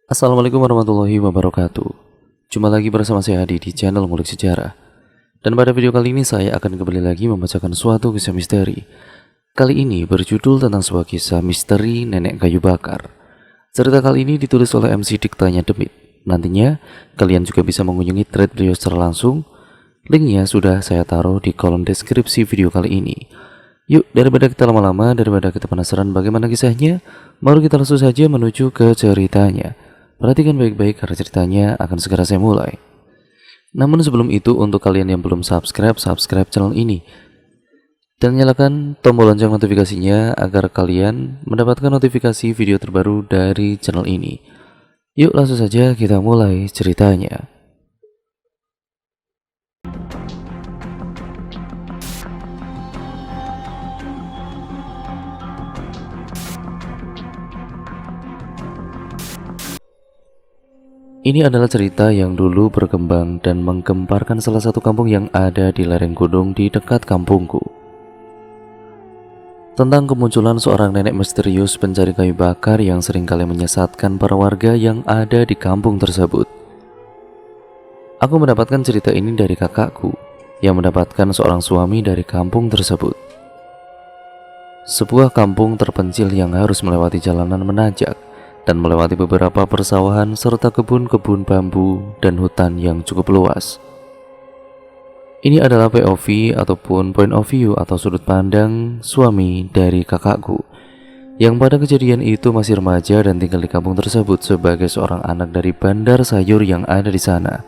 Assalamualaikum warahmatullahi wabarakatuh. Jumpa lagi bersama saya Hadi di channel Ngulik Sejarah. Dan pada video kali ini saya akan kembali lagi membacakan suatu kisah misteri. Kali ini berjudul tentang sebuah kisah misteri nenek kayu bakar. Cerita kali ini ditulis oleh MC Diktanya Demit. Nantinya kalian juga bisa mengunjungi thread beliau secara langsung. Linknya sudah saya taruh di kolom deskripsi video kali ini. Yuk, daripada kita lama-lama, daripada kita penasaran bagaimana kisahnya, mari kita langsung saja menuju ke ceritanya. Perhatikan baik-baik karena ceritanya akan segera saya mulai. Namun sebelum itu, untuk kalian yang belum subscribe channel ini dan nyalakan tombol lonceng notifikasinya agar kalian mendapatkan notifikasi video terbaru dari channel ini. Yuk langsung saja kita mulai ceritanya. Ini adalah cerita yang dulu berkembang dan menggemparkan salah satu kampung yang ada di lereng gunung di dekat kampungku. Tentang kemunculan seorang nenek misterius pencari kayu bakar yang seringkali menyesatkan para warga yang ada di kampung tersebut. Aku mendapatkan cerita ini dari kakakku yang mendapatkan seorang suami dari kampung tersebut. Sebuah kampung terpencil yang harus melewati jalanan menanjak dan melewati beberapa persawahan serta kebun-kebun bambu dan hutan yang cukup luas. Ini adalah POV ataupun point of view atau sudut pandang suami dari kakakku yang pada kejadian itu masih remaja dan tinggal di kampung tersebut sebagai seorang anak dari bandar sayur yang ada di sana.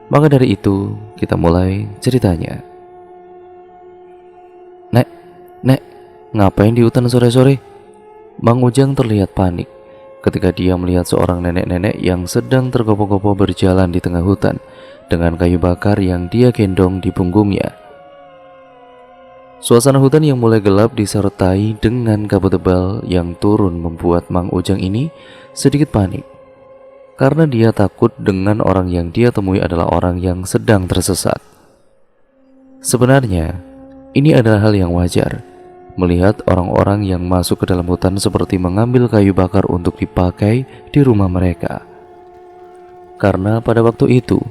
Maka dari itu kita mulai ceritanya. Nek, ngapain di hutan sore-sore? Mang Ujang terlihat panik ketika dia melihat seorang nenek-nenek yang sedang tergopoh-gopoh berjalan di tengah hutan dengan kayu bakar yang dia gendong di punggungnya. Suasana hutan yang mulai gelap disertai dengan kabut tebal yang turun membuat Mang Ujang ini sedikit panik karena dia takut dengan orang yang dia temui adalah orang yang sedang tersesat. Sebenarnya ini adalah hal yang wajar melihat orang-orang yang masuk ke dalam hutan seperti mengambil kayu bakar untuk dipakai di rumah mereka. Karena pada waktu itu,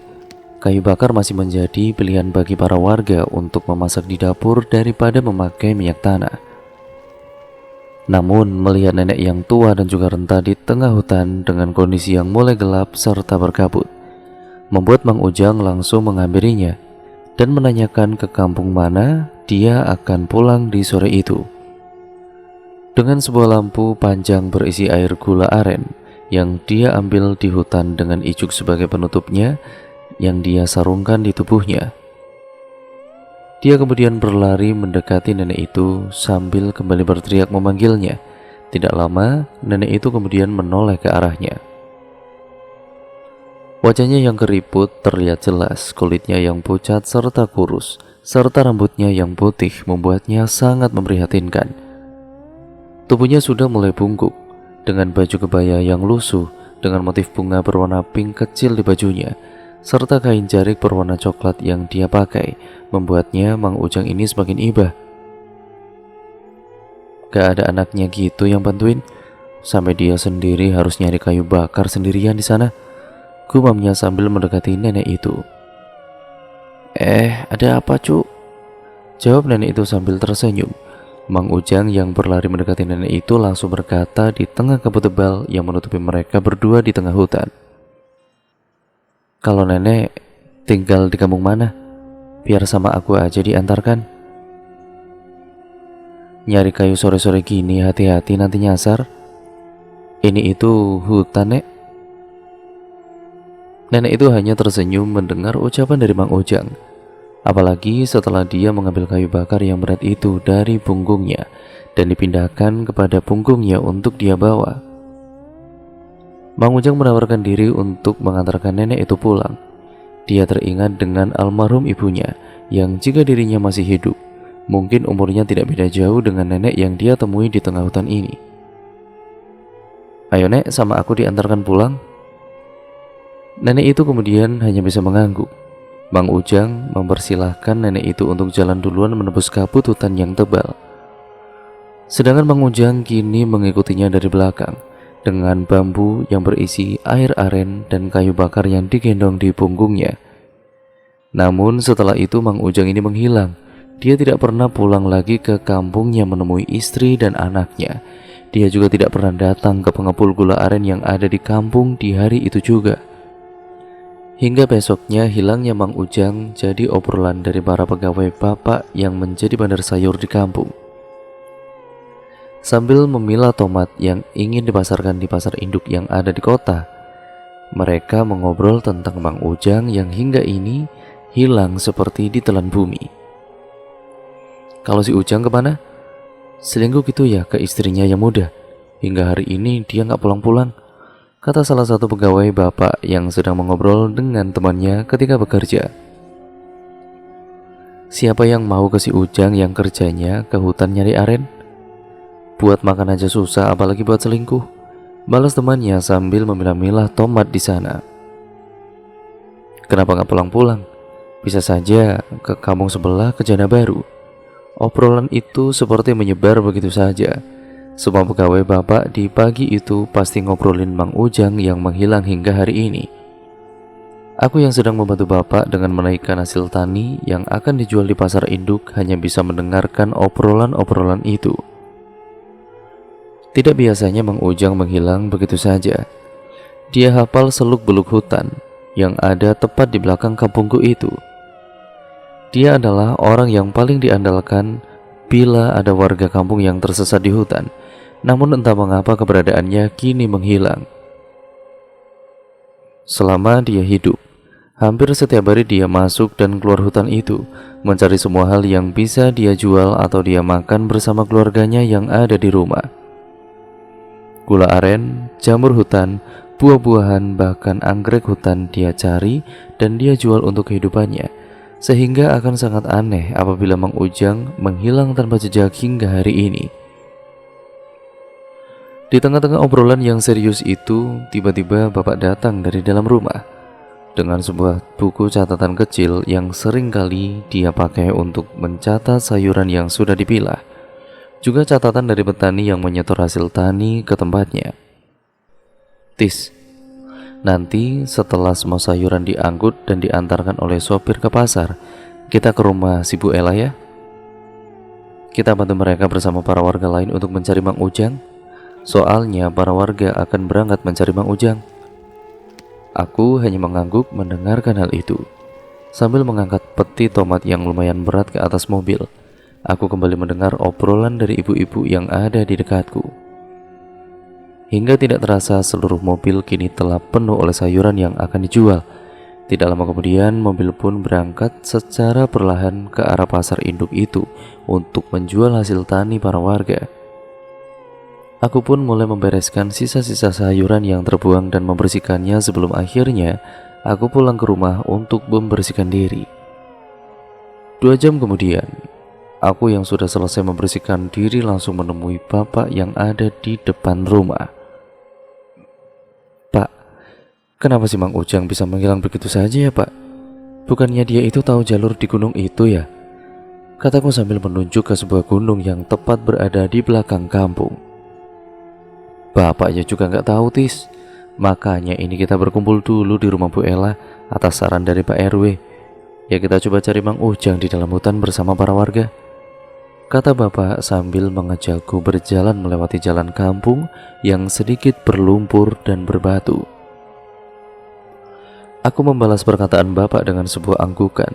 kayu bakar masih menjadi pilihan bagi para warga untuk memasak di dapur daripada memakai minyak tanah. Namun, melihat nenek yang tua dan juga renta di tengah hutan dengan kondisi yang mulai gelap serta berkabut, membuat Mang Ujang langsung menghampirinya dan menanyakan ke kampung mana dia akan pulang di sore itu. Dengan sebuah lampu panjang berisi air gula aren yang dia ambil di hutan dengan icuk sebagai penutupnya yang dia sarungkan di tubuhnya. Dia kemudian berlari mendekati nenek itu sambil kembali berteriak memanggilnya. Tidak lama, nenek itu kemudian menoleh ke arahnya. Wajahnya yang keriput terlihat jelas, kulitnya yang pucat serta kurus, serta rambutnya yang putih membuatnya sangat memprihatinkan. Tubuhnya sudah mulai bungkuk, dengan baju kebaya yang lusuh, dengan motif bunga berwarna pink kecil di bajunya, serta kain jarik berwarna coklat yang dia pakai, membuatnya Mang Ujang ini semakin iba. Gak ada anaknya gitu yang bantuin, sampai dia sendiri harus nyari kayu bakar sendirian di sana, gumamnya sambil mendekati nenek itu. Ada apa, Cuk? Jawab nenek itu sambil tersenyum. Mang Ujang yang berlari mendekati nenek itu langsung berkata di tengah kabut tebal yang menutupi mereka berdua di tengah hutan. Kalau nenek tinggal di kampung mana? Biar sama aku aja diantarkan. Nyari kayu sore-sore gini hati-hati nanti nyasar. Ini itu hutan, Nek. Nenek itu hanya tersenyum mendengar ucapan dari Mang Ujang. Apalagi setelah dia mengambil kayu bakar yang berat itu dari punggungnya dan dipindahkan kepada punggungnya untuk dia bawa. Mang Ujang menawarkan diri untuk mengantarkan nenek itu pulang. Dia teringat dengan almarhum ibunya yang jika dirinya masih hidup, mungkin umurnya tidak beda jauh dengan nenek yang dia temui di tengah hutan ini. Ayo Nek, sama aku diantarkan pulang. Nenek itu kemudian hanya bisa mengangguk. Mang Ujang mempersilahkan nenek itu untuk jalan duluan menembus kabut hutan yang tebal. Sedangkan Mang Ujang kini mengikutinya dari belakang. dengan bambu yang berisi air aren dan kayu bakar yang digendong di punggungnya. Namun setelah itu Mang Ujang ini menghilang. Dia tidak pernah pulang lagi ke kampungnya menemui istri dan anaknya. Dia juga tidak pernah datang ke pengepul gula aren yang ada di kampung di hari itu juga. Hingga besoknya hilangnya Mang Ujang jadi obrolan dari para pegawai bapak yang menjadi bandar sayur di kampung. Sambil memilah tomat yang ingin dipasarkan di pasar induk yang ada di kota, mereka mengobrol tentang Mang Ujang yang hingga ini hilang seperti ditelan bumi. Kalau si Ujang kemana? Selingkuh gitu ya ke istrinya yang muda. Hingga hari ini dia nggak pulang-pulang, kata salah satu pegawai bapak yang sedang mengobrol dengan temannya ketika bekerja. Siapa yang mau ke si Ujang yang kerjanya ke hutan nyari aren? Buat makan aja susah, apalagi buat selingkuh, balas temannya sambil memilah-milah tomat di sana. Kenapa nggak pulang-pulang? Bisa saja ke kampung sebelah, ke Jana Baru. Obrolan itu seperti menyebar begitu saja. Semua pegawai bapak di pagi itu pasti ngobrolin Mang Ujang yang menghilang hingga hari ini. Aku yang sedang membantu bapak dengan menaikkan hasil tani yang akan dijual di pasar induk hanya bisa mendengarkan obrolan-obrolan itu. Tidak biasanya Mang Ujang menghilang begitu saja. Dia hafal seluk-beluk hutan yang ada tepat di belakang kampungku itu. Dia adalah orang yang paling diandalkan bila ada warga kampung yang tersesat di hutan. Namun entah mengapa keberadaannya kini menghilang. Selama dia hidup, hampir setiap hari dia masuk dan keluar hutan itu, mencari semua hal yang bisa dia jual atau dia makan bersama keluarganya yang ada di rumah. Gula aren, jamur hutan, buah-buahan, bahkan anggrek hutan dia cari dan dia jual untuk kehidupannya. Sehingga akan sangat aneh apabila Mang Ujang menghilang tanpa jejak hingga hari ini. Di tengah-tengah obrolan yang serius itu, tiba-tiba bapak datang dari dalam rumah dengan sebuah buku catatan kecil yang sering kali dia pakai untuk mencatat sayuran yang sudah dipilah. Juga catatan dari petani yang menyetor hasil tani ke tempatnya. Tis, nanti setelah semua sayuran diangkut dan diantarkan oleh sopir ke pasar, kita ke rumah si Bu Ella ya. Kita bantu mereka bersama para warga lain untuk mencari Mang Ujang. Soalnya para warga akan berangkat mencari Mang Ujang. Aku hanya mengangguk mendengarkan hal itu. Sambil mengangkat peti tomat yang lumayan berat ke atas mobil, aku kembali mendengar obrolan dari ibu-ibu yang ada di dekatku. Hingga tidak terasa seluruh mobil kini telah penuh oleh sayuran yang akan dijual. Tidak lama kemudian mobil pun berangkat secara perlahan ke arah pasar induk itu untuk menjual hasil tani para warga. Aku pun mulai membereskan sisa-sisa sayuran yang terbuang dan membersihkannya sebelum akhirnya aku pulang ke rumah untuk membersihkan diri. 2 jam kemudian, aku yang sudah selesai membersihkan diri langsung menemui bapak yang ada di depan rumah. Kenapa si Mang Ujang bisa menghilang begitu saja ya Pak? Bukannya dia itu tahu jalur di gunung itu ya? Kataku sambil menunjuk ke sebuah gunung yang tepat berada di belakang kampung. Bapaknya juga nggak tahu Tis. Makanya ini kita berkumpul dulu di rumah Bu Ella atas saran dari Pak RW. Ya kita coba cari Mang Ujang di dalam hutan bersama para warga, kata bapak sambil mengajakku berjalan melewati jalan kampung yang sedikit berlumpur dan berbatu. Aku membalas perkataan bapak dengan sebuah anggukan.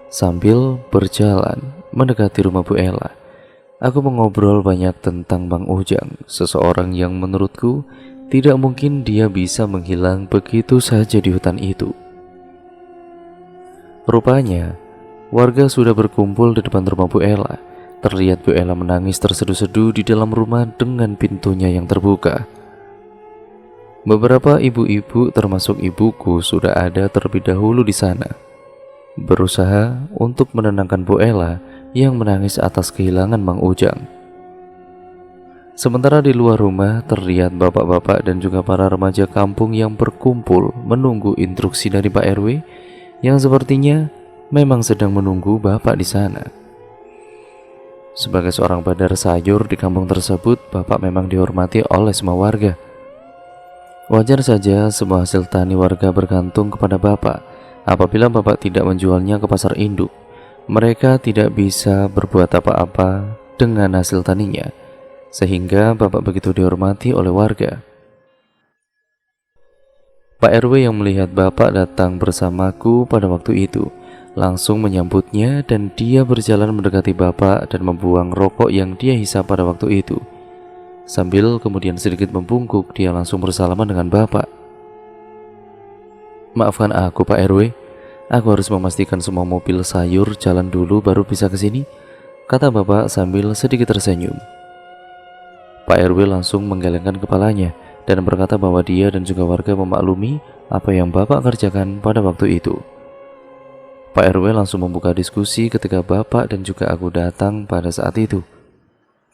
Sambil berjalan mendekati rumah Bu Ella, aku mengobrol banyak tentang Mang Ujang, seseorang yang menurutku tidak mungkin dia bisa menghilang begitu saja di hutan itu. Rupanya, warga sudah berkumpul di depan rumah Bu Ella. Terlihat Bu Ella menangis terseduh-seduh di dalam rumah dengan pintunya yang terbuka. Beberapa ibu-ibu termasuk ibuku sudah ada terlebih dahulu di sana, berusaha untuk menenangkan Bu Ella yang menangis atas kehilangan Mang Ujang. Sementara di luar rumah terlihat bapak-bapak dan juga para remaja kampung yang berkumpul menunggu instruksi dari Pak RW yang sepertinya memang sedang menunggu bapak di sana. Sebagai seorang bandar sayur di kampung tersebut, bapak memang dihormati oleh semua warga. Wajar saja semua hasil tani warga bergantung kepada Bapak. Apabila Bapak tidak menjualnya ke pasar induk, mereka tidak bisa berbuat apa-apa dengan hasil taninya, sehingga Bapak begitu dihormati oleh warga. Pak RW yang melihat Bapak datang bersamaku pada waktu itu langsung menyambutnya, dan dia berjalan mendekati Bapak dan membuang rokok yang dia hisap pada waktu itu. Sambil kemudian sedikit membungkuk, dia langsung bersalaman dengan Bapak. "Maafkan aku Pak RW, aku harus memastikan semua mobil sayur jalan dulu baru bisa ke sini," kata Bapak sambil sedikit tersenyum. Pak RW langsung menggelengkan kepalanya dan berkata bahwa dia dan juga warga memaklumi apa yang Bapak kerjakan pada waktu itu. Pak RW langsung membuka diskusi ketika Bapak dan juga aku datang pada saat itu.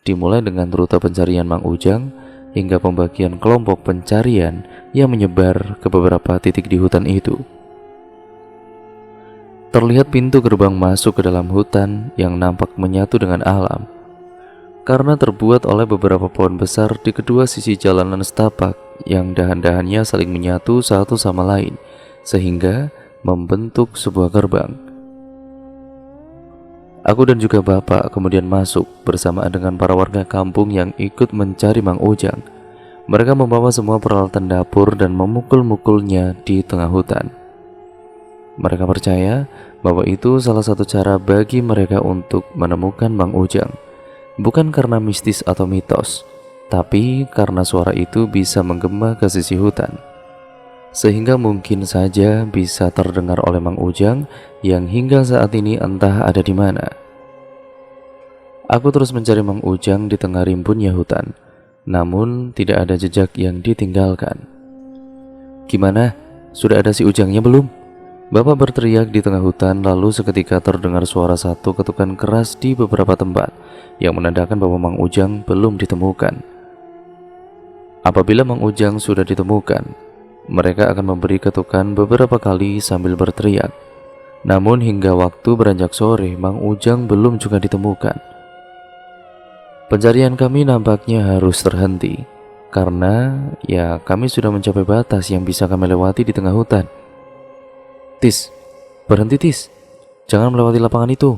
Dimulai dengan rute pencarian Mang Ujang hingga pembagian kelompok pencarian yang menyebar ke beberapa titik di hutan itu. Terlihat pintu gerbang masuk ke dalam hutan yang nampak menyatu dengan alam, karena terbuat oleh beberapa pohon besar di kedua sisi jalanan setapak yang dahan-dahannya saling menyatu satu sama lain, sehingga membentuk sebuah gerbang. Aku dan juga Bapak kemudian masuk bersamaan dengan para warga kampung yang ikut mencari Mang Ujang. Mereka membawa semua peralatan dapur dan memukul-mukulnya di tengah hutan. Mereka percaya bahwa itu salah satu cara bagi mereka untuk menemukan Mang Ujang. Bukan karena mistis atau mitos, tapi karena suara itu bisa menggema ke sisi hutan, sehingga mungkin saja bisa terdengar oleh Mang Ujang yang hingga saat ini entah ada di mana. Aku terus mencari Mang Ujang di tengah rimbunnya hutan, namun tidak ada jejak yang ditinggalkan. "Gimana? Sudah ada si Ujangnya belum?" Bapak berteriak di tengah hutan, lalu seketika terdengar suara satu ketukan keras di beberapa tempat yang menandakan bahwa Mang Ujang belum ditemukan. Apabila Mang Ujang sudah ditemukan, mereka akan memberi ketukan beberapa kali sambil berteriak. Namun hingga waktu beranjak sore, Mang Ujang belum juga ditemukan. Pencarian kami nampaknya harus terhenti, karena kami sudah mencapai batas yang bisa kami lewati di tengah hutan. "Tis, berhenti Tis, jangan melewati lapangan itu,"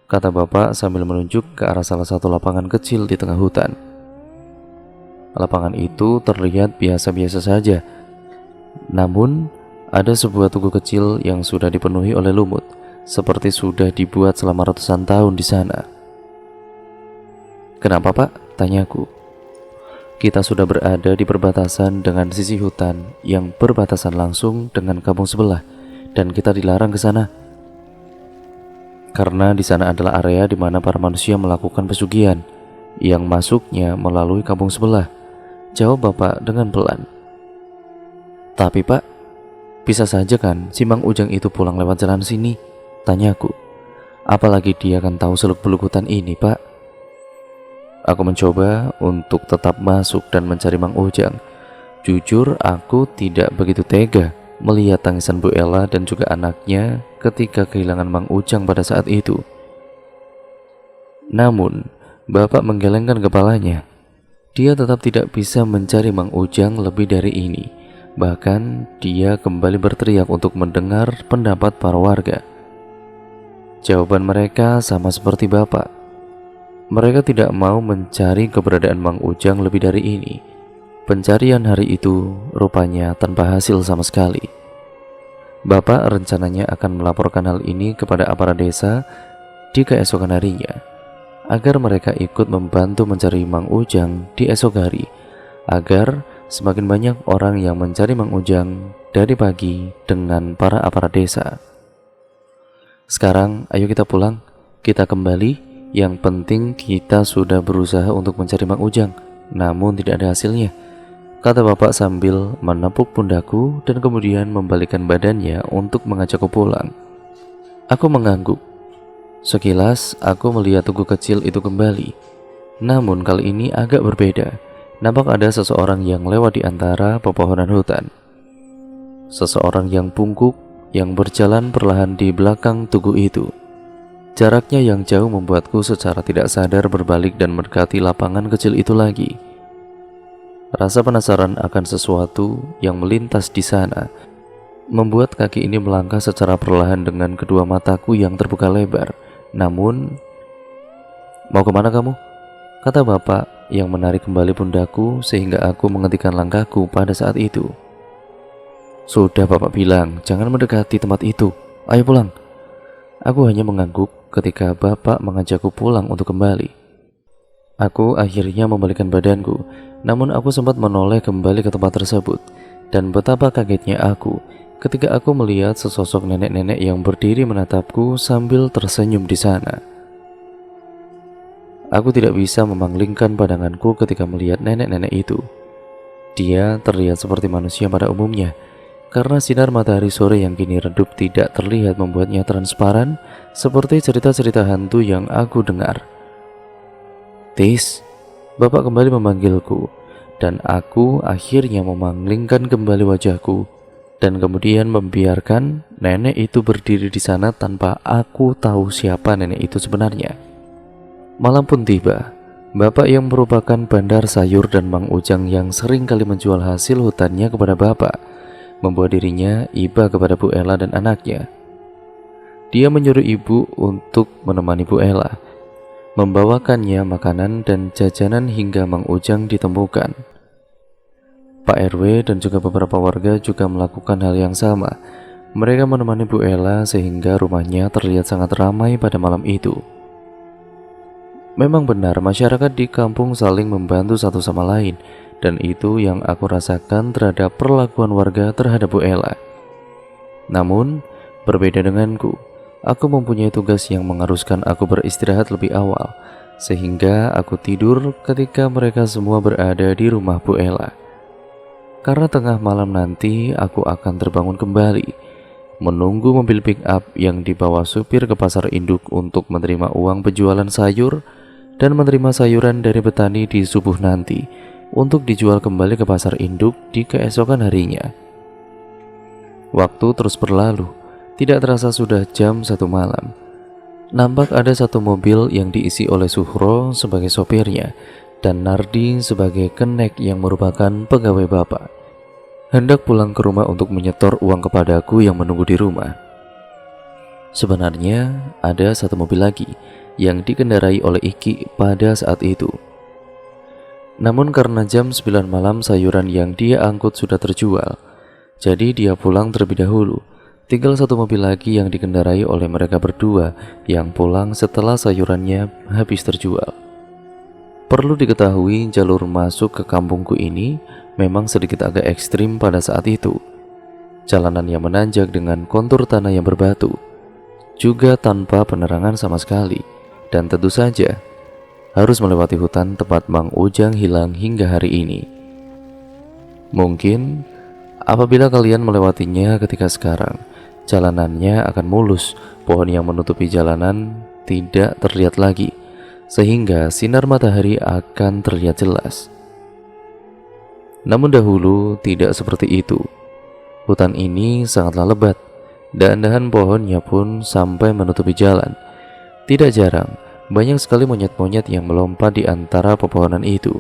kata Bapak sambil menunjuk ke arah salah satu lapangan kecil di tengah hutan. Lapangan itu terlihat biasa-biasa saja, namun ada sebuah tugu kecil yang sudah dipenuhi oleh lumut, seperti sudah dibuat selama ratusan tahun di sana. "Kenapa Pak?" tanyaku. "Kita sudah berada di perbatasan dengan sisi hutan yang berbatasan langsung dengan kampung sebelah, dan kita dilarang ke sana. Karena di sana adalah area di mana para manusia melakukan pesugihan, yang masuknya melalui kampung sebelah," jawab Bapak dengan pelan. "Tapi Pak, bisa saja kan si Mang Ujang itu pulang lewat jalan sini?" tanyaku. "Apalagi dia akan tahu seluk-beluk hutan ini Pak." Aku mencoba untuk tetap masuk dan mencari Mang Ujang. Jujur aku tidak begitu tega melihat tangisan Bu Ella dan juga anaknya ketika kehilangan Mang Ujang pada saat itu. Namun Bapak menggelengkan kepalanya. Dia tetap tidak bisa mencari Mang Ujang lebih dari ini. Bahkan dia kembali berteriak untuk mendengar pendapat para warga. Jawaban mereka sama seperti Bapak. Mereka tidak mau mencari keberadaan Mang Ujang lebih dari ini. Pencarian hari itu rupanya tanpa hasil sama sekali. Bapak rencananya akan melaporkan hal ini kepada aparat desa di keesokan harinya, agar mereka ikut membantu mencari Mang Ujang di esok hari, agar semakin banyak orang yang mencari Mang Ujang dari pagi dengan para aparat desa. "Sekarang ayo kita pulang, kita kembali. Yang penting kita sudah berusaha untuk mencari Mang Ujang, namun tidak ada hasilnya," kata Bapak sambil menepuk pundakku dan kemudian membalikkan badannya untuk mengajakku pulang. Aku mengangguk. Sekilas aku melihat tugu kecil itu kembali, namun kali ini agak berbeda. Nampak ada seseorang yang lewat di antara pepohonan hutan. Seseorang yang bungkuk yang berjalan perlahan di belakang tugu itu. Jaraknya yang jauh membuatku secara tidak sadar berbalik dan mendekati lapangan kecil itu lagi. Rasa penasaran akan sesuatu yang melintas di sana membuat kaki ini melangkah secara perlahan dengan kedua mataku yang terbuka lebar. Namun, "Mau kemana kamu?" kata bapak yang menarik kembali pundakku sehingga aku menghentikan langkahku pada saat itu. "Sudah bapak bilang, jangan mendekati tempat itu. Ayo pulang." Aku hanya mengangguk ketika bapak mengajakku pulang untuk kembali. Aku akhirnya membalikkan badanku, namun aku sempat menoleh kembali ke tempat tersebut. Dan betapa kagetnya aku ketika aku melihat sesosok nenek-nenek yang berdiri menatapku sambil tersenyum di sana. Aku tidak bisa memanglingkan pandanganku ketika melihat nenek-nenek itu. Dia terlihat seperti manusia pada umumnya, karena sinar matahari sore yang kini redup tidak terlihat membuatnya transparan seperti cerita-cerita hantu yang aku dengar. "Tis," bapak kembali memanggilku, dan aku akhirnya memanglingkan kembali wajahku dan kemudian membiarkan nenek itu berdiri di sana tanpa aku tahu siapa nenek itu sebenarnya. Malam pun tiba. Bapak yang merupakan bandar sayur dan Mang Ujang yang sering kali menjual hasil hutannya kepada bapak membuat dirinya iba kepada Bu Ella dan anaknya. Dia menyuruh ibu untuk menemani Bu Ella, membawakannya makanan dan jajanan hingga Mang Ujang ditemukan. Pak RW dan juga beberapa warga juga melakukan hal yang sama. Mereka menemani Bu Ella sehingga rumahnya terlihat sangat ramai pada malam itu. Memang benar, masyarakat di kampung saling membantu satu sama lain, dan itu yang aku rasakan terhadap perlakuan warga terhadap Bu Ella. Namun, berbeda denganku, aku mempunyai tugas yang mengharuskan aku beristirahat lebih awal, sehingga aku tidur ketika mereka semua berada di rumah Bu Ella. Karena tengah malam nanti aku akan terbangun kembali, menunggu mobil pick up yang dibawa supir ke pasar induk untuk menerima uang penjualan sayur dan menerima sayuran dari petani di subuh nanti untuk dijual kembali ke pasar induk di keesokan harinya. Waktu terus berlalu, tidak terasa sudah jam 1 malam. Nampak ada satu mobil yang diisi oleh Suhro sebagai sopirnya dan Nardi sebagai kenek yang merupakan pegawai bapak, hendak pulang ke rumah untuk menyetor uang kepadaku yang menunggu di rumah. Sebenarnya ada satu mobil lagi yang dikendarai oleh Iki pada saat itu. Namun karena jam 9 malam sayuran yang dia angkut sudah terjual, jadi dia pulang terlebih dahulu. Tinggal satu mobil lagi yang dikendarai oleh mereka berdua yang pulang setelah sayurannya habis terjual. Perlu diketahui, jalur masuk ke kampungku ini memang sedikit agak ekstrim pada saat itu. Jalanan yang menanjak dengan kontur tanah yang berbatu, juga tanpa penerangan sama sekali, dan tentu saja harus melewati hutan tempat Mang Ujang hilang hingga hari ini. Mungkin apabila kalian melewatinya ketika sekarang, jalanannya akan mulus, pohon yang menutupi jalanan tidak terlihat lagi, sehingga sinar matahari akan terlihat jelas. Namun dahulu tidak seperti itu. Hutan ini sangatlah lebat, dan dahan pohonnya pun sampai menutupi jalan. Tidak jarang, banyak sekali monyet-monyet yang melompat di antara pepohonan itu.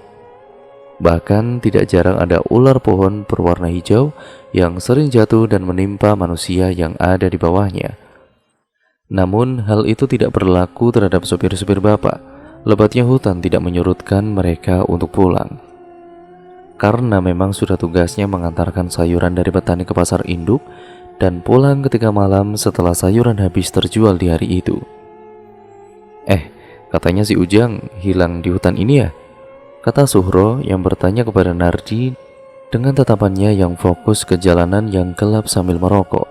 Bahkan tidak jarang ada ular pohon berwarna hijau yang sering jatuh dan menimpa manusia yang ada di bawahnya. Namun hal itu tidak berlaku terhadap sopir-sopir bapak. Lebatnya hutan tidak menyurutkan mereka untuk pulang, karena memang sudah tugasnya mengantarkan sayuran dari petani ke pasar induk dan pulang ketika malam setelah sayuran habis terjual di hari itu. Katanya si Ujang hilang di hutan ini ya?" kata Suhro yang bertanya kepada Nardi dengan tatapannya yang fokus ke jalanan yang gelap sambil merokok.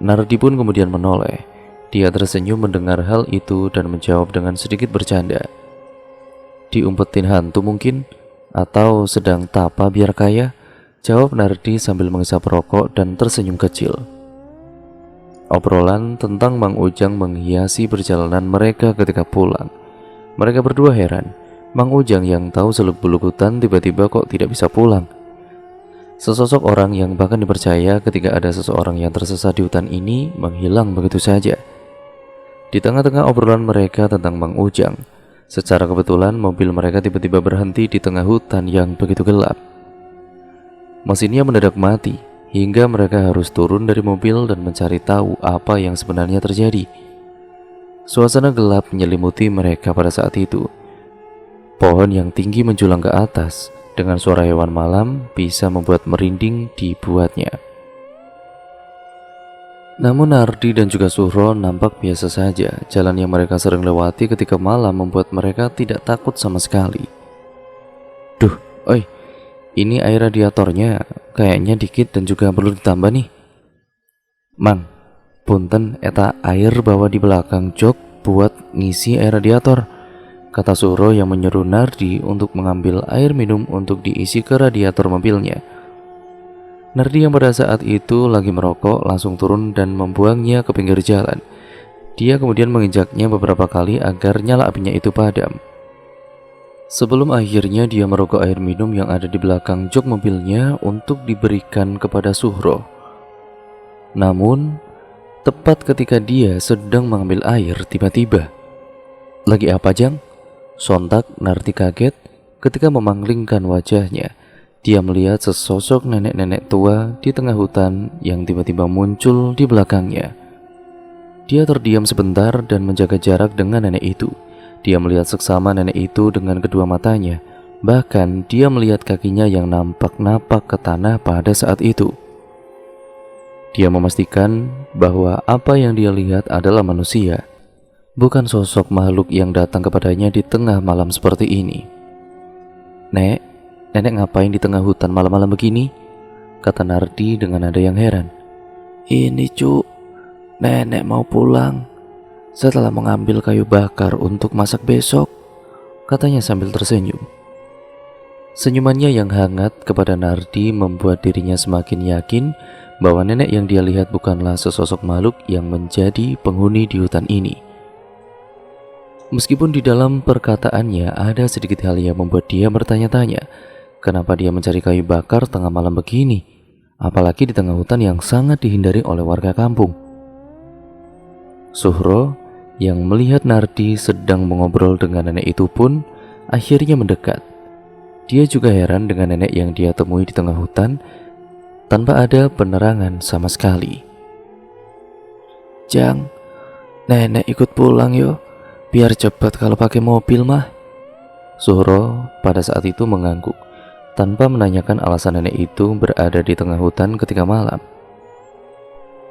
Nardi pun kemudian menoleh. Dia tersenyum mendengar hal itu dan menjawab dengan sedikit bercanda, "Diumpetin hantu mungkin, atau sedang tapa biar kaya?" jawab Nardi sambil menghisap rokok dan tersenyum kecil. Obrolan tentang Mang Ujang menghiasi perjalanan mereka ketika pulang. Mereka berdua heran, Mang Ujang yang tahu seluk-beluk hutan tiba-tiba kok tidak bisa pulang. Sesosok orang yang bahkan dipercaya ketika ada seseorang yang tersesat di hutan ini menghilang begitu saja. Di tengah-tengah obrolan mereka tentang Mang Ujang, Secara kebetulan mobil mereka tiba-tiba berhenti di tengah hutan yang begitu gelap. Mesinnya mendadak mati hingga mereka harus turun dari mobil dan mencari tahu apa yang sebenarnya terjadi. Suasana gelap menyelimuti mereka pada saat itu. Pohon yang tinggi menjulang ke atas dengan suara hewan malam bisa membuat merinding dibuatnya. Namun Nardi dan juga Suhro nampak biasa saja. Jalan yang mereka sering lewati ketika malam membuat mereka tidak takut sama sekali. Duh, oi, ini air radiatornya kayaknya dikit dan juga perlu ditambah nih. Mang, punten eta air bawa di belakang jok buat ngisi air radiator, kata Suhro yang menyuruh Nardi untuk mengambil air minum untuk diisi ke radiator mobilnya. Nardi yang pada saat itu lagi merokok langsung turun dan membuangnya ke pinggir jalan. Dia kemudian menginjaknya beberapa kali agar nyala apinya itu padam. Sebelum akhirnya dia merokok air minum yang ada di belakang jok mobilnya untuk diberikan kepada Suhro. Namun, tepat ketika dia sedang mengambil air, tiba-tiba, "Lagi apa, Jang?" Sontak Nardi kaget ketika memanglingkan wajahnya. Dia melihat sesosok nenek-nenek tua di tengah hutan yang tiba-tiba muncul di belakangnya. Dia terdiam sebentar dan menjaga jarak dengan nenek itu. Dia melihat seksama nenek itu dengan kedua matanya. Bahkan dia melihat kakinya yang nampak-napak ke tanah pada saat itu. Dia memastikan bahwa apa yang dia lihat adalah manusia, bukan sosok makhluk yang datang kepadanya di tengah malam seperti ini. "Nek, nenek ngapain di tengah hutan malam-malam begini?" kata Nardi dengan nada yang heran. "Ini cu, nenek mau pulang setelah mengambil kayu bakar untuk masak besok," katanya sambil tersenyum. Senyumannya yang hangat kepada Nardi membuat dirinya semakin yakin bahwa nenek yang dia lihat bukanlah sesosok makhluk yang menjadi penghuni di hutan ini. Meskipun di dalam perkataannya ada sedikit hal yang membuat dia bertanya-tanya, kenapa dia mencari kayu bakar tengah malam begini, apalagi di tengah hutan yang sangat dihindari oleh warga kampung. Suhro yang melihat Nardi sedang mengobrol dengan nenek itu pun akhirnya mendekat. Dia juga heran dengan nenek yang dia temui di tengah hutan tanpa ada penerangan sama sekali. "Jang, nenek ikut pulang yuk, biar cepat kalau pakai mobil mah." Suhro pada saat itu mengangguk tanpa menanyakan alasan nenek itu berada di tengah hutan ketika malam.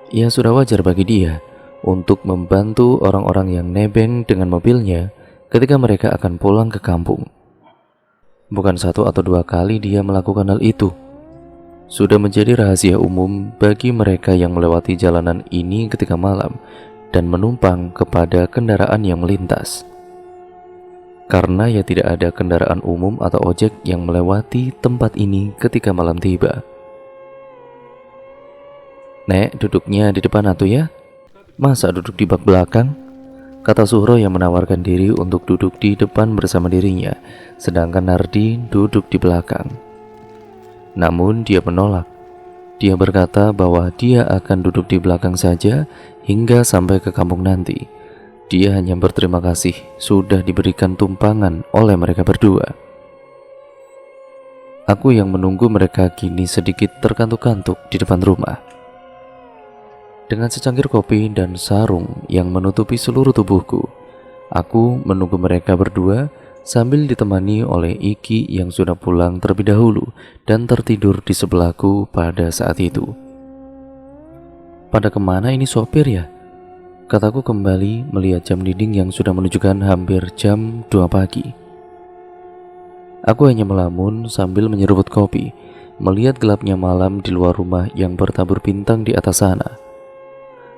Ya sudah wajar bagi dia untuk membantu orang-orang yang nebeng dengan mobilnya ketika mereka akan pulang ke kampung. Bukan satu atau dua kali dia melakukan hal itu. Sudah menjadi rahasia umum bagi mereka yang melewati jalanan ini ketika malam dan menumpang kepada kendaraan yang melintas. Karena ya tidak ada kendaraan umum atau ojek yang melewati tempat ini ketika malam tiba. "Nek, duduknya di depan atuh ya. Masa duduk di bak belakang?" kata Suhro yang menawarkan diri untuk duduk di depan bersama dirinya, sedangkan Nardi duduk di belakang. Namun dia menolak. Dia berkata bahwa dia akan duduk di belakang saja hingga sampai ke kampung nanti. Dia hanya berterima kasih sudah diberikan tumpangan oleh mereka berdua. Aku yang menunggu mereka kini sedikit terkantuk-kantuk di depan rumah. Dengan secangkir kopi dan sarung yang menutupi seluruh tubuhku, aku menunggu mereka berdua sambil ditemani oleh Iki yang sudah pulang terlebih dahulu dan tertidur di sebelahku pada saat itu. "Pada kemana ini sopir ya?" kataku kembali melihat jam dinding yang sudah menunjukkan hampir jam 2 pagi. Aku hanya melamun sambil menyeruput kopi, melihat gelapnya malam di luar rumah yang bertabur bintang di atas sana.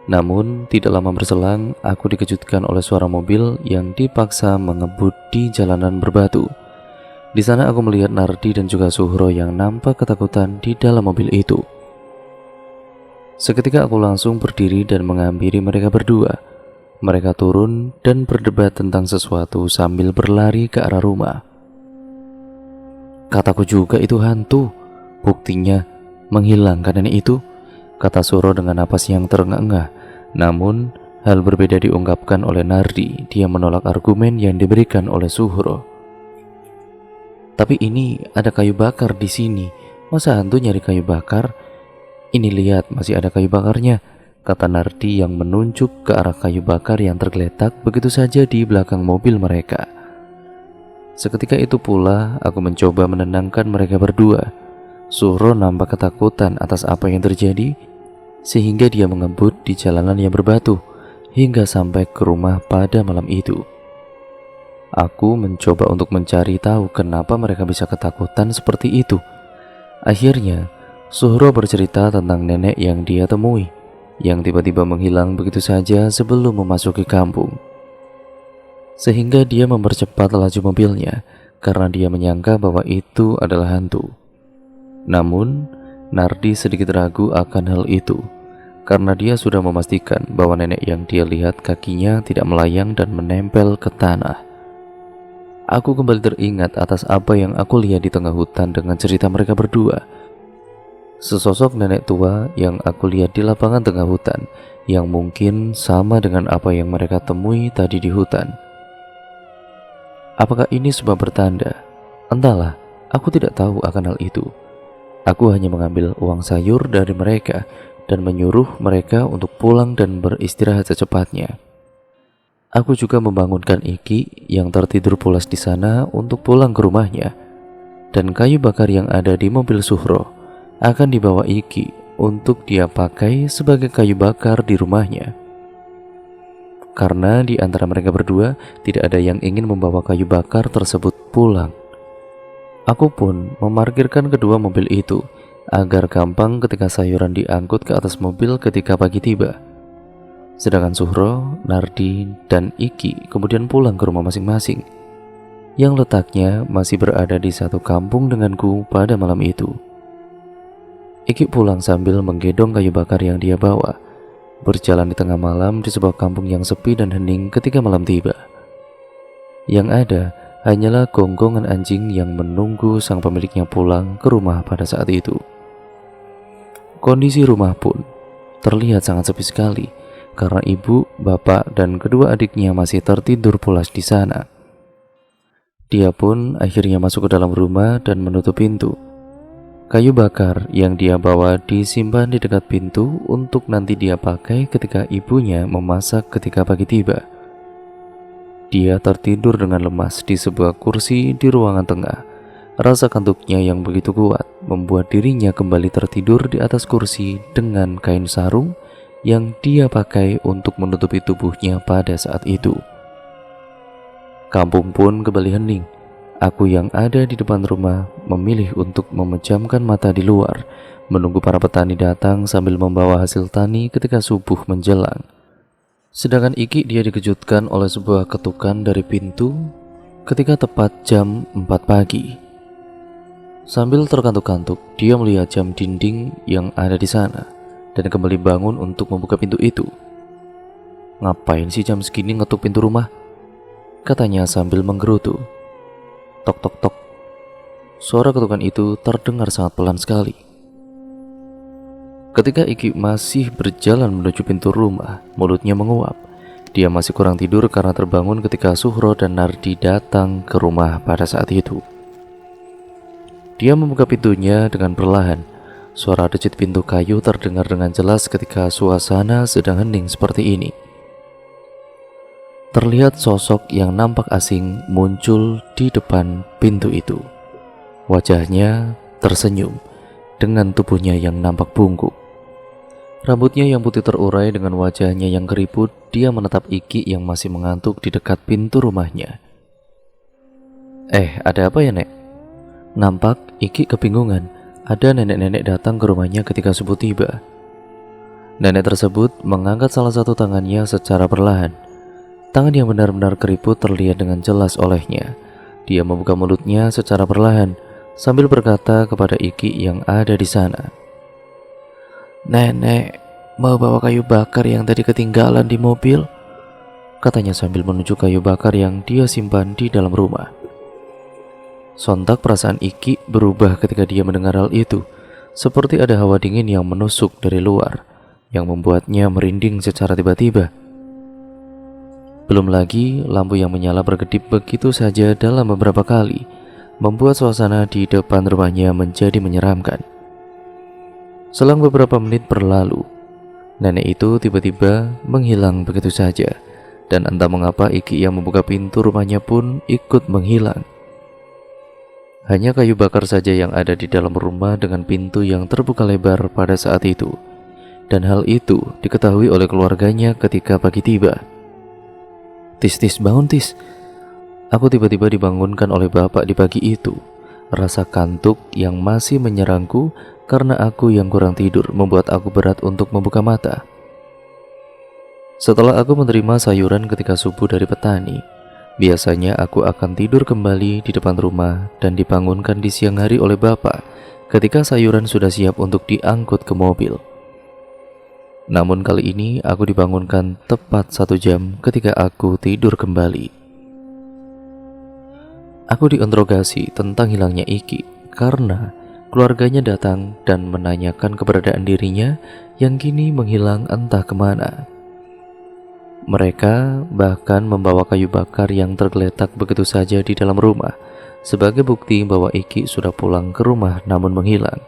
Namun, tidak lama berselang, aku dikejutkan oleh suara mobil yang dipaksa mengebut di jalanan berbatu. Di sana aku melihat Nardi dan juga Suhro yang nampak ketakutan di dalam mobil itu. Seketika aku langsung berdiri dan menghampiri mereka berdua. Mereka turun dan berdebat tentang sesuatu sambil berlari ke arah rumah. "Kataku juga itu hantu. Buktinya menghilangkan nenek itu," kata Suhro dengan napas yang terengah-engah. Namun Hal berbeda diungkapkan oleh Nardi. Dia menolak argumen yang diberikan oleh Suhro. Tapi ini ada kayu bakar di sini. Masa hantu nyari kayu bakar? Ini lihat, masih ada kayu bakarnya, kata Nardi yang menunjuk ke arah kayu bakar yang tergeletak begitu saja di belakang mobil mereka. Seketika itu pula aku mencoba menenangkan mereka berdua. Suhro nampak ketakutan atas apa yang terjadi, sehingga dia mengebut di jalanan yang berbatu hingga sampai ke rumah pada malam itu. Aku mencoba untuk mencari tahu kenapa mereka bisa ketakutan seperti itu. Akhirnya, Suhro bercerita tentang nenek yang dia temui, yang tiba-tiba menghilang begitu saja sebelum memasuki kampung. Sehingga dia mempercepat laju mobilnya karena dia menyangka bahwa itu adalah hantu. Namun, Nardi sedikit ragu akan hal itu, karena dia sudah memastikan bahwa nenek yang dia lihat kakinya tidak melayang dan menempel ke tanah. Aku kembali teringat atas apa yang aku lihat di tengah hutan dengan cerita mereka berdua. Sesosok nenek tua yang aku lihat di lapangan tengah hutan, yang mungkin sama dengan apa yang mereka temui tadi di hutan. Apakah ini sebuah pertanda? Entahlah, aku tidak tahu akan hal itu. Aku hanya mengambil uang sayur dari mereka dan menyuruh mereka untuk pulang dan beristirahat secepatnya. Aku juga membangunkan Iki yang tertidur pulas di sana untuk pulang ke rumahnya. Dan kayu bakar yang ada di mobil Suhro akan dibawa Iki untuk dia pakai sebagai kayu bakar di rumahnya. Karena di antara mereka berdua tidak ada yang ingin membawa kayu bakar tersebut pulang. Aku pun memarkirkan kedua mobil itu agar gampang ketika sayuran diangkut ke atas mobil ketika pagi tiba. Sedangkan Suhro, Nardi, dan Iki kemudian pulang ke rumah masing-masing, yang letaknya masih berada di satu kampung denganku pada malam itu. Iki pulang sambil menggendong kayu bakar yang dia bawa, berjalan di tengah malam di sebuah kampung yang sepi dan hening ketika malam tiba. Yang ada hanyalah gonggongan anjing yang menunggu sang pemiliknya pulang ke rumah pada saat itu. Kondisi rumah pun terlihat sangat sepi sekali karena ibu, bapak, dan kedua adiknya masih tertidur pulas di sana. Dia pun akhirnya masuk ke dalam rumah dan menutup pintu. Kayu bakar yang dia bawa disimpan di dekat pintu untuk nanti dia pakai ketika ibunya memasak ketika pagi tiba. Dia tertidur dengan lemas di sebuah kursi di ruangan tengah. Rasa kantuknya yang begitu kuat membuat dirinya kembali tertidur di atas kursi dengan kain sarung yang dia pakai untuk menutupi tubuhnya pada saat itu. Kampung pun kembali hening. Aku yang ada di depan rumah memilih untuk memejamkan mata di luar, menunggu para petani datang sambil membawa hasil tani ketika subuh menjelang. Sedangkan Iki dia dikejutkan oleh sebuah ketukan dari pintu ketika tepat jam 4 pagi. Sambil terkantuk-kantuk, dia melihat jam dinding yang ada di sana dan kembali bangun untuk membuka pintu itu. "Ngapain sih jam segini ngetuk pintu rumah?" katanya sambil menggerutu. Tok tok tok. Suara ketukan itu terdengar sangat pelan sekali. Ketika Iki masih berjalan menuju pintu rumah, mulutnya menguap. Dia masih kurang tidur karena terbangun ketika Suhro dan Nardi datang ke rumah pada saat itu. Dia membuka pintunya dengan perlahan. Suara decit pintu kayu terdengar dengan jelas ketika suasana sedang hening seperti ini. Terlihat sosok yang nampak asing muncul di depan pintu itu. Wajahnya tersenyum dengan tubuhnya yang nampak bungkuk. Rambutnya yang putih terurai dengan wajahnya yang keriput. Dia menatap Iki yang masih mengantuk di dekat pintu rumahnya. Ada apa ya, Nek?" Nampak Iki kebingungan. Ada nenek-nenek datang ke rumahnya ketika subuh tiba. Nenek tersebut mengangkat salah satu tangannya secara perlahan. Tangan yang benar-benar keriput terlihat dengan jelas olehnya. Dia membuka mulutnya secara perlahan sambil berkata kepada Iki yang ada di sana, "Nenek, mau bawa kayu bakar yang tadi ketinggalan di mobil?" katanya sambil menunjuk kayu bakar yang dia simpan di dalam rumah. Sontak perasaan Iki berubah ketika dia mendengar hal itu, seperti ada hawa dingin yang menusuk dari luar, yang membuatnya merinding secara tiba-tiba. Belum lagi lampu yang menyala berkedip begitu saja dalam beberapa kali, membuat suasana di depan rumahnya menjadi menyeramkan. Selang beberapa menit berlalu, nenek itu tiba-tiba menghilang begitu saja, dan entah mengapa Iki yang membuka pintu rumahnya pun ikut menghilang. Hanya kayu bakar saja yang ada di dalam rumah dengan pintu yang terbuka lebar pada saat itu. Dan hal itu diketahui oleh keluarganya ketika pagi tiba. Tis, bangun Tis. Aku tiba-tiba dibangunkan oleh bapak di pagi itu. Rasa kantuk yang masih menyerangku karena aku yang kurang tidur membuat aku berat untuk membuka mata. Setelah aku menerima sayuran ketika subuh dari petani, biasanya aku akan tidur kembali di depan rumah dan dibangunkan di siang hari oleh bapak ketika sayuran sudah siap untuk diangkut ke mobil. Namun kali ini aku dibangunkan tepat 1 jam ketika aku tidur kembali. Aku diinterogasi tentang hilangnya Iki karena keluarganya datang dan menanyakan keberadaan dirinya yang kini menghilang entah kemana. Mereka bahkan membawa kayu bakar yang tergeletak begitu saja di dalam rumah sebagai bukti bahwa Iki sudah pulang ke rumah namun menghilang.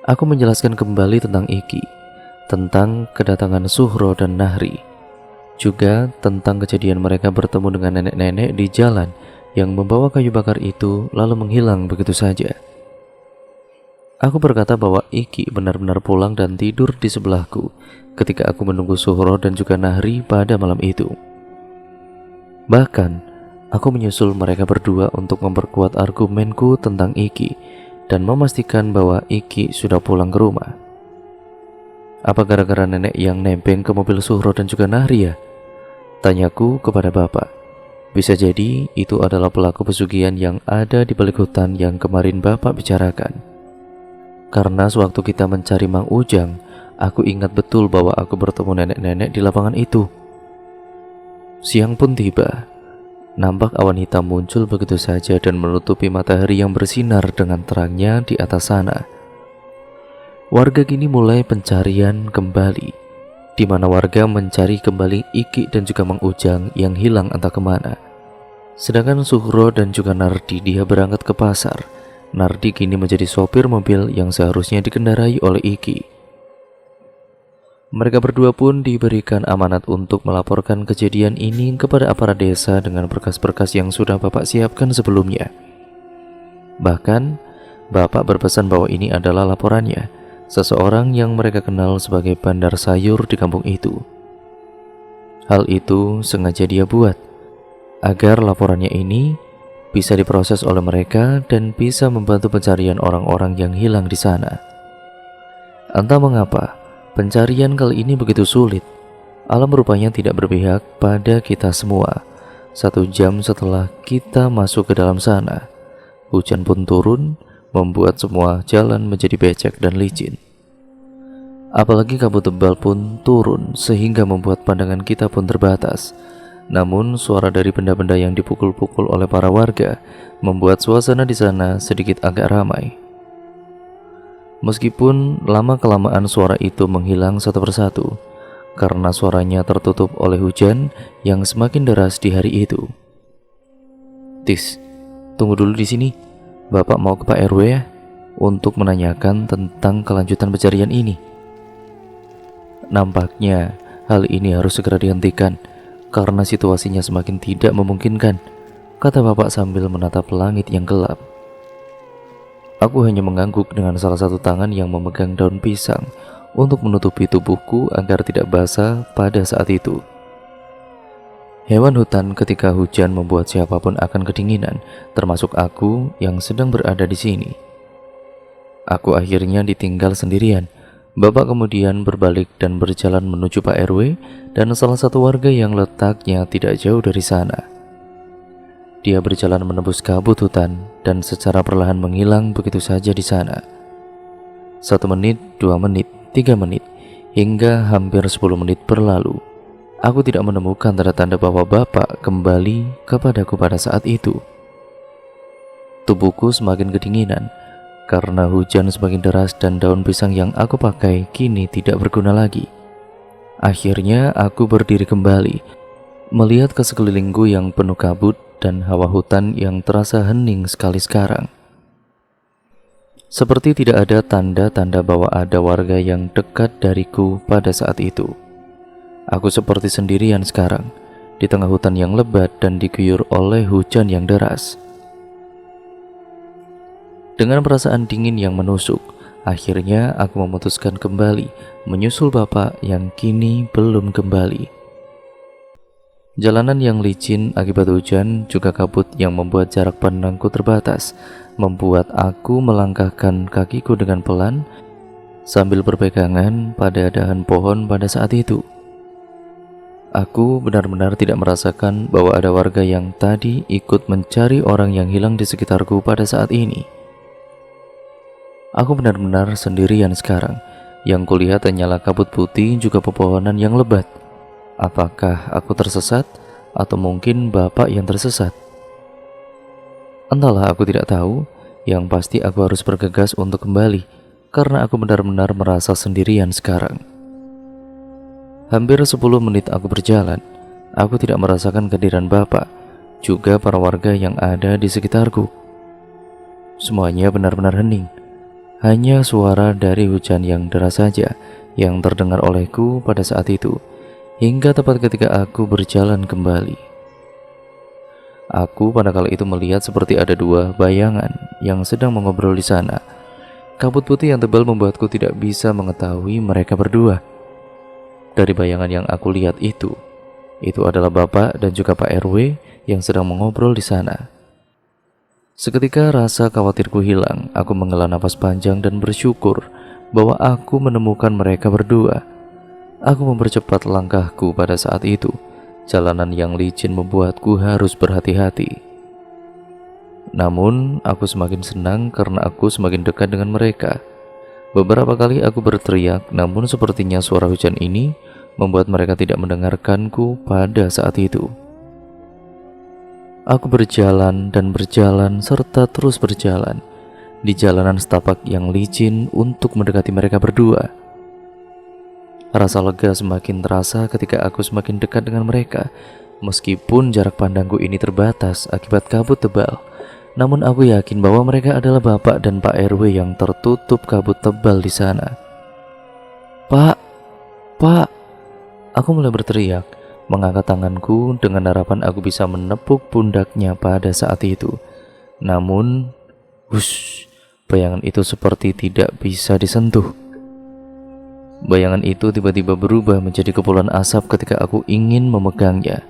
Aku menjelaskan kembali tentang Iki, tentang kedatangan Suhro dan Nahri, juga tentang kejadian mereka bertemu dengan nenek-nenek di jalan yang membawa kayu bakar itu lalu menghilang begitu saja. Aku berkata bahwa Iki benar-benar pulang dan tidur di sebelahku ketika aku menunggu Suhro dan juga Nahri pada malam itu. Bahkan, aku menyusul mereka berdua untuk memperkuat argumenku tentang Iki dan memastikan bahwa Iki sudah pulang ke rumah. Apa gara-gara nenek yang nebeng ke mobil Suhro dan juga Nahri ya? Tanyaku kepada bapak. Bisa jadi itu adalah pelaku pesugihan yang ada di balik hutan yang kemarin bapak bicarakan. Karena sewaktu kita mencari Mang Ujang, aku ingat betul bahwa aku bertemu nenek-nenek di lapangan itu. Siang pun tiba. Nampak awan hitam muncul begitu saja dan menutupi matahari yang bersinar dengan terangnya di atas sana. Warga kini mulai pencarian kembali, di mana warga mencari kembali Iki dan juga Mang Ujang yang hilang entah kemana. Sedangkan Suhro dan juga Nardi dia berangkat ke pasar. Nardi kini menjadi sopir mobil yang seharusnya dikendarai oleh Iki. Mereka berdua pun diberikan amanat untuk melaporkan kejadian ini kepada aparat desa dengan berkas-berkas yang sudah bapak siapkan sebelumnya. Bahkan, bapak berpesan bahwa ini adalah laporannya, seseorang yang mereka kenal sebagai bandar sayur di kampung itu. Hal itu sengaja dia buat, agar laporannya ini bisa diproses oleh mereka dan bisa membantu pencarian orang-orang yang hilang di sana. Entah mengapa, pencarian kali ini begitu sulit. Alam rupanya tidak berpihak pada kita semua. 1 jam setelah kita masuk ke dalam sana, hujan pun turun, membuat semua jalan menjadi becek dan licin. Apalagi kabut tebal pun turun sehingga membuat pandangan kita pun terbatas. Namun suara dari benda-benda yang dipukul-pukul oleh para warga membuat suasana di sana sedikit agak ramai. Meskipun lama-kelamaan suara itu menghilang satu persatu karena suaranya tertutup oleh hujan yang semakin deras di hari itu. Tis, tunggu dulu di sini. Bapak mau ke Pak RW ya untuk menanyakan tentang kelanjutan pencarian ini. Nampaknya hal ini harus segera dihentikan karena situasinya semakin tidak memungkinkan, kata bapak sambil menatap langit yang gelap. Aku hanya mengangguk dengan salah satu tangan yang memegang daun pisang untuk menutupi tubuhku agar tidak basah pada saat itu. Hewan hutan ketika hujan membuat siapapun akan kedinginan, termasuk aku yang sedang berada di sini. Aku akhirnya ditinggal sendirian. Bapak kemudian berbalik dan berjalan menuju Pak RW dan salah satu warga yang letaknya tidak jauh dari sana. Dia berjalan menembus kabut hutan dan secara perlahan menghilang begitu saja di sana. 1 menit, 2 menit, 3 menit, hingga hampir 10 menit berlalu. Aku tidak menemukan tanda-tanda bahwa bapak kembali kepadaku pada saat itu. Tubuhku semakin kedinginan karena hujan semakin deras dan daun pisang yang aku pakai kini tidak berguna lagi. Akhirnya aku berdiri kembali, melihat ke sekelilingku yang penuh kabut dan hawa hutan yang terasa hening sekali sekarang. Seperti tidak ada tanda-tanda bahwa ada warga yang dekat dariku pada saat itu. Aku seperti sendirian sekarang, di tengah hutan yang lebat dan diguyur oleh hujan yang deras. Dengan perasaan dingin yang menusuk, akhirnya aku memutuskan kembali menyusul bapak yang kini belum kembali. Jalanan yang licin akibat hujan juga kabut yang membuat jarak pandangku terbatas, membuat aku melangkahkan kakiku dengan pelan sambil berpegangan pada dahan pohon pada saat itu. Aku benar-benar tidak merasakan bahwa ada warga yang tadi ikut mencari orang yang hilang di sekitarku pada saat ini. Aku benar-benar sendirian sekarang. Yang kulihat hanyalah kabut putih juga pepohonan yang lebat. Apakah aku tersesat atau mungkin bapak yang tersesat? Entahlah, aku tidak tahu. Yang pasti aku harus bergegas untuk kembali karena aku benar-benar merasa sendirian sekarang. Hampir 10 menit aku berjalan. Aku tidak merasakan kehadiran bapak, juga para warga yang ada di sekitarku. Semuanya benar-benar hening. Hanya suara dari hujan yang deras saja yang terdengar olehku pada saat itu, hingga tepat ketika aku berjalan kembali. Aku pada kali itu melihat seperti ada dua bayangan yang sedang mengobrol di sana. Kabut putih yang tebal membuatku tidak bisa mengetahui mereka berdua. Dari bayangan yang aku lihat itu adalah bapak dan juga Pak RW yang sedang mengobrol di sana. Seketika rasa khawatirku hilang. Aku menghela napas panjang dan bersyukur bahwa aku menemukan mereka berdua. Aku mempercepat langkahku pada saat itu. Jalanan yang licin membuatku harus berhati-hati. Namun, aku semakin senang karena aku semakin dekat dengan mereka. Beberapa kali aku berteriak, namun sepertinya suara hujan ini membuat mereka tidak mendengarkanku pada saat itu. Aku berjalan dan berjalan serta terus berjalan di jalanan setapak yang licin untuk mendekati mereka berdua. Rasa lega semakin terasa ketika aku semakin dekat dengan mereka. Meskipun jarak pandangku ini terbatas akibat kabut tebal, namun aku yakin bahwa mereka adalah bapak dan Pak RW yang tertutup kabut tebal di sana. Pak, Pak, aku mulai berteriak, mengangkat tanganku dengan harapan aku bisa menepuk pundaknya pada saat itu. Namun, bayangan itu seperti tidak bisa disentuh. Bayangan itu tiba-tiba berubah menjadi kepulan asap ketika aku ingin memegangnya.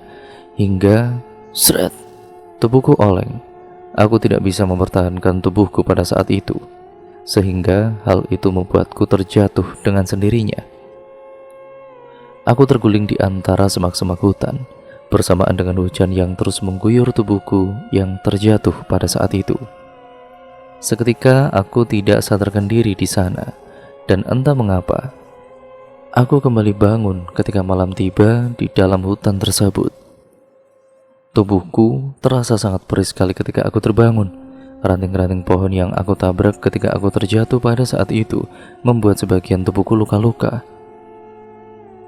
Hingga, seret, tubuhku oleng. Aku tidak bisa mempertahankan tubuhku pada saat itu. Sehingga hal itu membuatku terjatuh dengan sendirinya. Aku terguling di antara semak-semak hutan, bersamaan dengan hujan yang terus mengguyur tubuhku yang terjatuh pada saat itu. Seketika aku tidak sadarkan diri di sana, dan entah mengapa, aku kembali bangun ketika malam tiba di dalam hutan tersebut. Tubuhku terasa sangat perih sekali ketika aku terbangun. Ranting-ranting pohon yang aku tabrak ketika aku terjatuh pada saat itu membuat sebagian tubuhku luka-luka.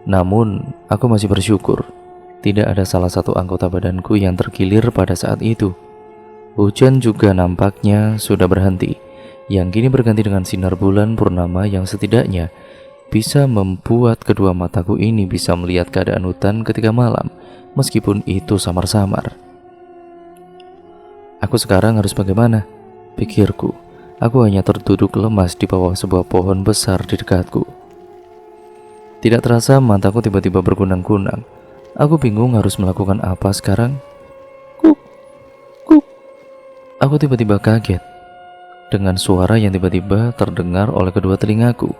Namun, aku masih bersyukur tidak ada salah satu anggota badanku yang terkilir pada saat itu. Hujan juga nampaknya sudah berhenti, yang kini berganti dengan sinar bulan purnama yang setidaknya bisa membuat kedua mataku ini bisa melihat keadaan hutan ketika malam, meskipun itu samar-samar. Aku sekarang harus bagaimana? Pikirku. Aku hanya terduduk lemas di bawah sebuah pohon besar di dekatku. Tidak terasa mataku tiba-tiba berkunang-kunang. Aku bingung harus melakukan apa sekarang. Kuk, kuk. Aku tiba-tiba kaget dengan suara yang tiba-tiba terdengar oleh kedua telingaku.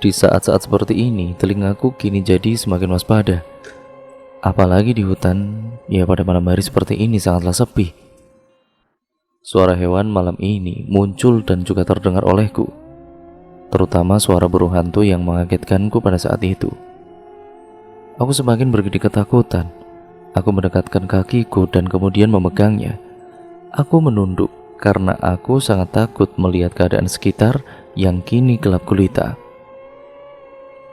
Di saat-saat seperti ini, telingaku kini jadi semakin waspada. Apalagi di hutan, ya pada malam hari seperti ini sangatlah sepi. Suara hewan malam ini muncul dan juga terdengar olehku, terutama suara burung hantu yang mengagetkanku pada saat itu. Aku semakin berkedip ketakutan. Aku mendekatkan kakiku dan kemudian memegangnya. Aku menunduk karena aku sangat takut melihat keadaan sekitar yang kini gelap gulita.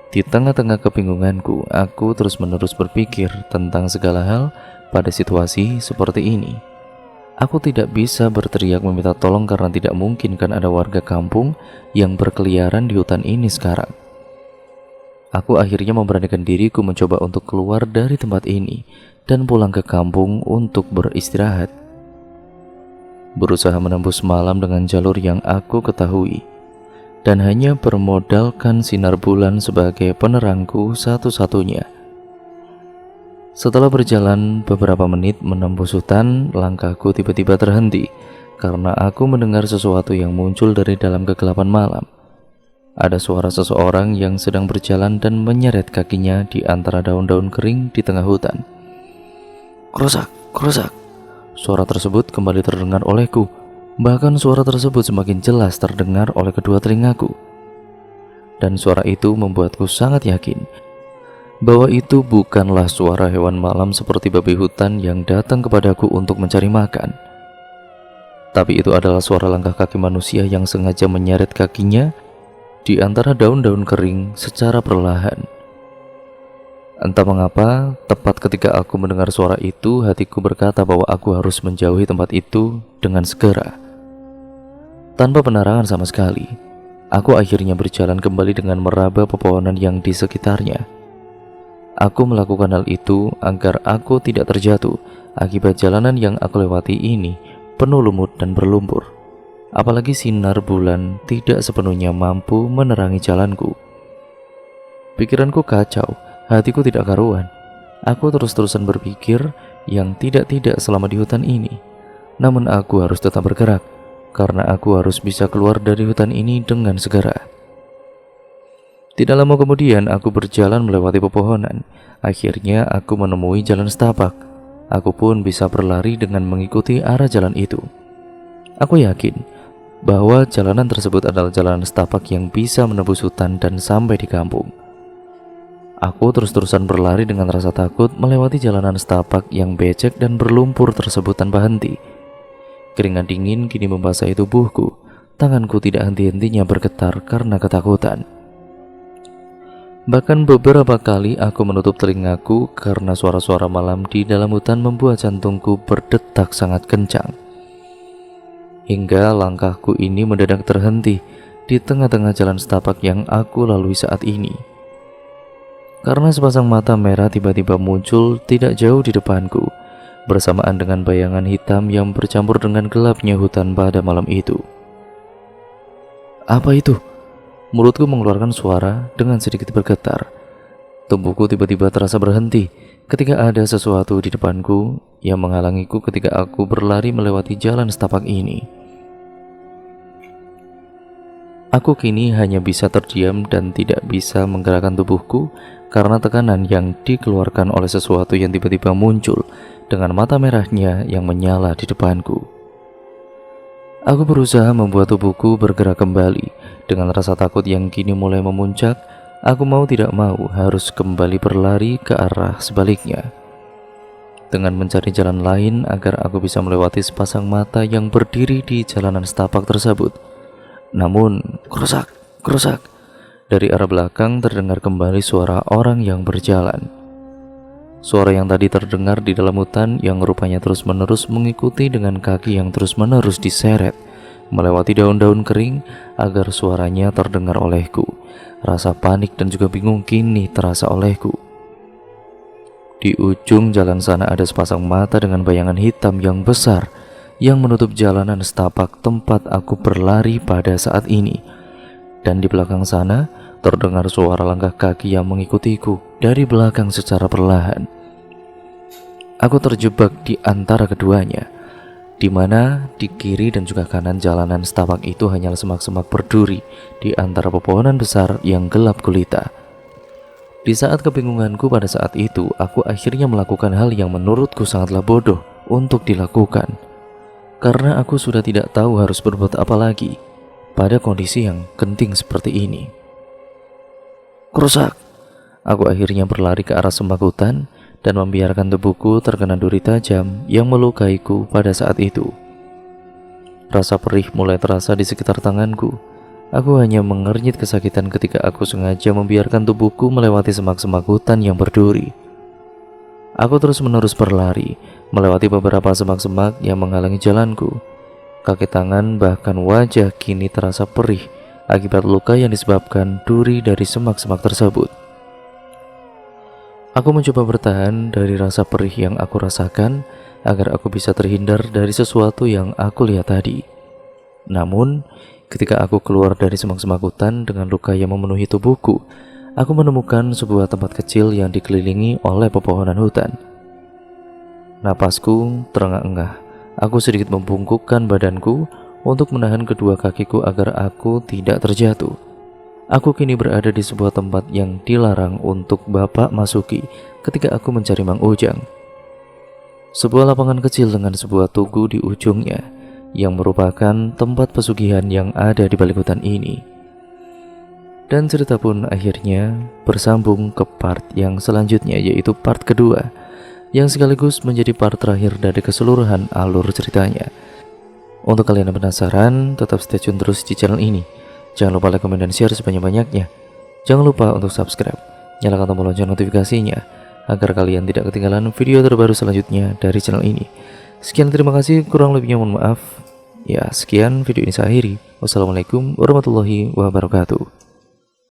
Di tengah-tengah kebingunganku, aku terus-menerus berpikir tentang segala hal pada situasi seperti ini. Aku tidak bisa berteriak meminta tolong karena tidak mungkin kan ada warga kampung yang berkeliaran di hutan ini sekarang. Aku akhirnya memberanikan diriku mencoba untuk keluar dari tempat ini dan pulang ke kampung untuk beristirahat. Berusaha menembus malam dengan jalur yang aku ketahui, dan hanya bermodalkan sinar bulan sebagai penerangku satu-satunya. Setelah berjalan beberapa menit menembus hutan, langkahku tiba-tiba terhenti karena aku mendengar sesuatu yang muncul dari dalam kegelapan malam. Ada suara seseorang yang sedang berjalan dan menyeret kakinya di antara daun-daun kering di tengah hutan. Kerusak, kerusak. Suara tersebut kembali terdengar olehku. Bahkan suara tersebut semakin jelas terdengar oleh kedua telingaku. Dan suara itu membuatku sangat yakin bahwa itu bukanlah suara hewan malam seperti babi hutan yang datang kepadaku untuk mencari makan. Tapi itu adalah suara langkah kaki manusia yang sengaja menyeret kakinya di antara daun-daun kering secara perlahan. Entah mengapa, tepat ketika aku mendengar suara itu, hatiku berkata bahwa aku harus menjauhi tempat itu dengan segera. Tanpa penerangan sama sekali, aku akhirnya berjalan kembali dengan meraba pepohonan yang di sekitarnya. Aku melakukan hal itu agar aku tidak terjatuh akibat jalanan yang aku lewati ini penuh lumut dan berlumpur. Apalagi sinar bulan tidak sepenuhnya mampu menerangi jalanku. Pikiranku kacau, hatiku tidak karuan. Aku terus-terusan berpikir yang tidak-tidak selama di hutan ini. Namun aku harus tetap bergerak, karena aku harus bisa keluar dari hutan ini dengan segera. Tidak lama kemudian aku berjalan melewati pepohonan. Akhirnya aku menemui jalan setapak. Aku pun bisa berlari dengan mengikuti arah jalan itu. Aku yakin bahwa jalanan tersebut adalah jalanan setapak yang bisa menembus hutan dan sampai di kampung. Aku terus-terusan berlari dengan rasa takut melewati jalanan setapak yang becek dan berlumpur tersebut tanpa henti. Keringat dingin kini membasahi tubuhku. Tanganku tidak henti-hentinya bergetar karena ketakutan. Bahkan beberapa kali aku menutup telingaku karena suara-suara malam di dalam hutan membuat jantungku berdetak sangat kencang. Hingga langkahku ini mendadak terhenti di tengah-tengah jalan setapak yang aku lalui saat ini. Karena sepasang mata merah tiba-tiba muncul tidak jauh di depanku, bersamaan dengan bayangan hitam yang bercampur dengan gelapnya hutan pada malam itu. Apa itu? Mulutku mengeluarkan suara dengan sedikit bergetar. Tubuhku tiba-tiba terasa berhenti ketika ada sesuatu di depanku yang menghalangiku ketika aku berlari melewati jalan setapak ini. Aku kini hanya bisa terdiam dan tidak bisa menggerakkan tubuhku karena tekanan yang dikeluarkan oleh sesuatu yang tiba-tiba muncul dengan mata merahnya yang menyala di depanku. Aku berusaha membuat tubuhku bergerak kembali dengan rasa takut yang kini mulai memuncak. Aku mau tidak mau harus kembali berlari ke arah sebaliknya dengan mencari jalan lain agar aku bisa melewati sepasang mata yang berdiri di jalanan setapak tersebut. Namun, kerusak, kerusak. Dari arah belakang terdengar kembali suara orang yang berjalan. Suara yang tadi terdengar di dalam hutan yang rupanya terus-menerus mengikuti dengan kaki yang terus-menerus diseret melewati daun-daun kering agar suaranya terdengar olehku. Rasa panik dan juga bingung kini terasa olehku. Di ujung jalan sana ada sepasang mata dengan bayangan hitam yang besar yang menutup jalanan setapak tempat aku berlari pada saat ini. Dan di belakang sana terdengar suara langkah kaki yang mengikutiku dari belakang secara perlahan. Aku terjebak di antara keduanya, di mana di kiri dan juga kanan jalanan setapak itu hanyalah semak-semak berduri di antara pepohonan besar yang gelap gulita. Di saat kebingunganku pada saat itu, aku akhirnya melakukan hal yang menurutku sangatlah bodoh untuk dilakukan. Karena aku sudah tidak tahu harus berbuat apa lagi pada kondisi yang genting seperti ini. Kerusak! Aku akhirnya berlari ke arah semak hutan dan membiarkan tubuhku terkena duri tajam yang melukaiku pada saat itu. Rasa perih mulai terasa di sekitar tanganku. Aku hanya mengernyit kesakitan ketika aku sengaja membiarkan tubuhku melewati semak-semak hutan yang berduri. Aku terus-menerus berlari, melewati beberapa semak-semak yang menghalangi jalanku. Kaki tangan bahkan wajah kini terasa perih akibat luka yang disebabkan duri dari semak-semak tersebut. Aku mencoba bertahan dari rasa perih yang aku rasakan agar aku bisa terhindar dari sesuatu yang aku lihat tadi. Namun, ketika aku keluar dari semak-semak hutan dengan luka yang memenuhi tubuhku, aku menemukan sebuah tempat kecil yang dikelilingi oleh pepohonan hutan. Napasku terengah-engah. Aku sedikit membungkukkan badanku untuk menahan kedua kakiku agar aku tidak terjatuh. Aku kini berada di sebuah tempat yang dilarang untuk Bapak masuki ketika aku mencari Mang Ujang. Sebuah lapangan kecil dengan sebuah tugu di ujungnya yang merupakan tempat pesugihan yang ada di balik hutan ini. Dan cerita pun akhirnya bersambung ke part yang selanjutnya, yaitu part kedua, yang sekaligus menjadi part terakhir dari keseluruhan alur ceritanya. Untuk kalian yang penasaran, tetap stay tune terus di channel ini. Jangan lupa like, komen, dan share sebanyak-banyaknya. Jangan lupa untuk subscribe, nyalakan tombol lonceng notifikasinya agar kalian tidak ketinggalan video terbaru selanjutnya dari channel ini. Sekian, terima kasih, kurang lebihnya mohon maaf. Ya, sekian video ini saya akhiri. Wassalamualaikum warahmatullahi wabarakatuh.